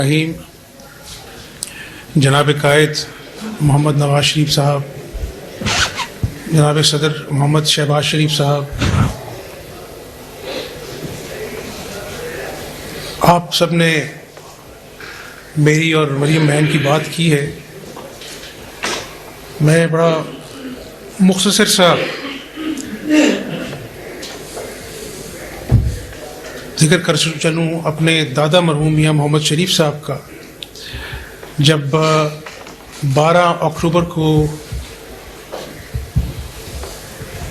رحیم جناب قائد محمد نواز شریف صاحب، جناب صدر محمد شہباز شریف صاحب، آپ سب نے میری اور مریم بہن کی بات کی ہے۔ میں بڑا مختصر سا ذکر کر چلوں اپنے دادا مرحوم میاں محمد شریف صاحب کا۔ جب 12 اکتوبر کو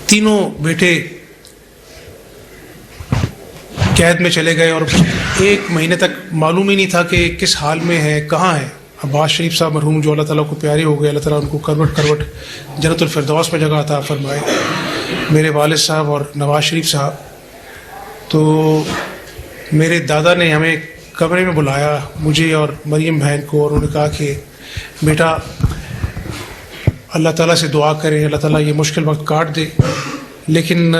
تینوں بیٹے قید میں چلے گئے اور 1 مہینے تک معلوم ہی نہیں تھا کہ کس حال میں ہے، کہاں ہے۔ عباس شریف صاحب مرحوم جو اللہ تعالیٰ کو پیارے ہو گئے، اللہ تعالیٰ ان کو کروٹ جنت الفردوس میں جگہ عطا فرمائے، میرے والد صاحب اور نواز شریف صاحب۔ تو میرے دادا نے ہمیں کمرے میں بلایا، مجھے اور مریم بہن کو، اور انہوں نے کہا کہ بیٹا اللہ تعالیٰ سے دعا کریں، اللہ تعالیٰ یہ مشکل وقت کاٹ دے، لیکن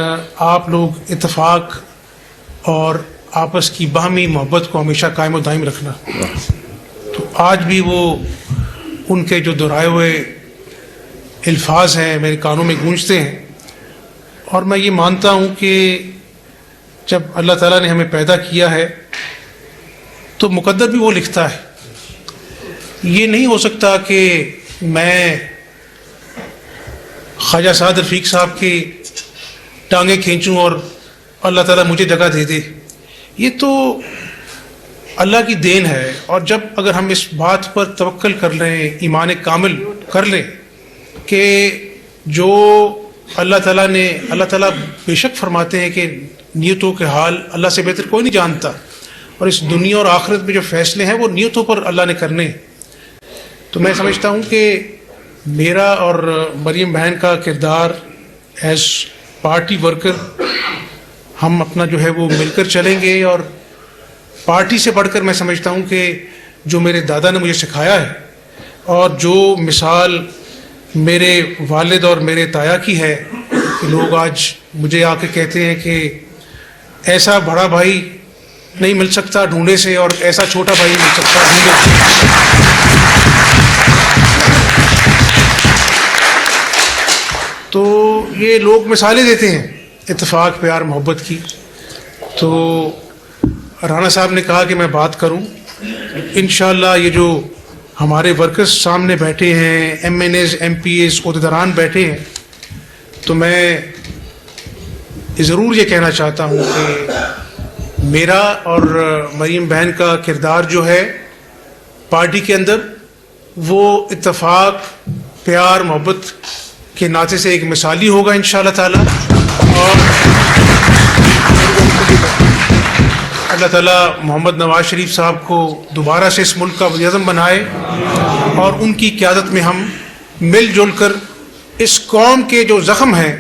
آپ لوگ اتفاق اور آپس کی باہمی محبت کو ہمیشہ قائم و دائم رکھنا۔ تو آج بھی وہ ان کے جو دہرائے ہوئے الفاظ ہیں میرے کانوں میں گونجتے ہیں، اور میں یہ مانتا ہوں کہ جب اللہ تعالیٰ نے ہمیں پیدا کیا ہے تو مقدر بھی وہ لکھتا ہے۔ یہ نہیں ہو سکتا کہ میں خواجہ سعد رفیق صاحب کی ٹانگیں کھینچوں اور اللہ تعالیٰ مجھے جگہ دے دے۔ یہ تو اللہ کی دین ہے، اور جب اگر ہم اس بات پر توکل کر لیں، ایمان کامل کر لیں کہ جو اللہ تعالیٰ بے شک فرماتے ہیں کہ نیتوں کے حال اللہ سے بہتر کوئی نہیں جانتا، اور اس دنیا اور آخرت میں جو فیصلے ہیں وہ نیتوں پر اللہ نے کرنے۔ تو میں سمجھتا ہوں کہ میرا اور مریم بہن کا کردار ایز پارٹی ورکر، ہم اپنا جو ہے وہ مل کر چلیں گے، اور پارٹی سے بڑھ کر میں سمجھتا ہوں کہ جو میرے دادا نے مجھے سکھایا ہے، اور جو مثال میرے والد اور میرے تایا کی ہے، کہ لوگ آج مجھے آ کے کہتے ہیں کہ ایسا بڑا بھائی نہیں مل سکتا ڈھونڈے سے، اور ایسا چھوٹا بھائی نہیں مل سکتا ڈھونڈے سے۔ تو یہ لوگ مثالیں دیتے ہیں اتفاق، پیار، محبت کی۔ تو رانا صاحب نے کہا کہ میں بات کروں۔ انشاءاللہ یہ جو ہمارے ورکرز سامنے بیٹھے ہیں، MNAs, MPAs, عہدیداران بیٹھے ہیں، تو میں ضرور یہ کہنا چاہتا ہوں کہ میرا اور مریم بہن کا کردار جو ہے پارٹی کے اندر، وہ اتفاق، پیار، محبت کے ناطے سے ایک مثالی ہوگا انشاءاللہ تعالی، اور اللہ تعالیٰ محمد نواز شریف صاحب کو دوبارہ سے اس ملک کا وزیر اعظم بنائے، اور ان کی قیادت میں ہم مل جل کر اس قوم کے جو زخم ہیں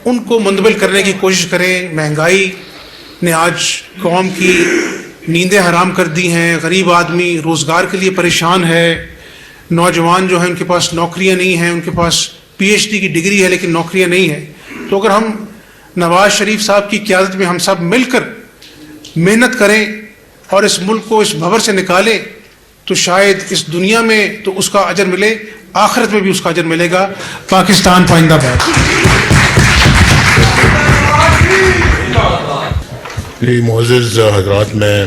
ان کو منتقل کرنے کی کوشش کریں۔ مہنگائی نے آج قوم کی نیندیں حرام کر دی ہیں، غریب آدمی روزگار کے لیے پریشان ہے، نوجوان جو ہیں ان کے پاس نوکریاں نہیں ہیں، ان کے پاس پی ایچ ڈی کی ڈگری ہے لیکن نوکریاں نہیں ہیں۔ تو اگر ہم نواز شریف صاحب کی قیادت میں ہم سب مل کر محنت کریں اور اس ملک کو اس بھنور سے نکالیں، تو شاید اس دنیا میں تو اس کا اجر ملے، آخرت میں بھی اس کا اجر ملے گا۔ پاکستان پائندہ باد۔ معزز حضرات، میں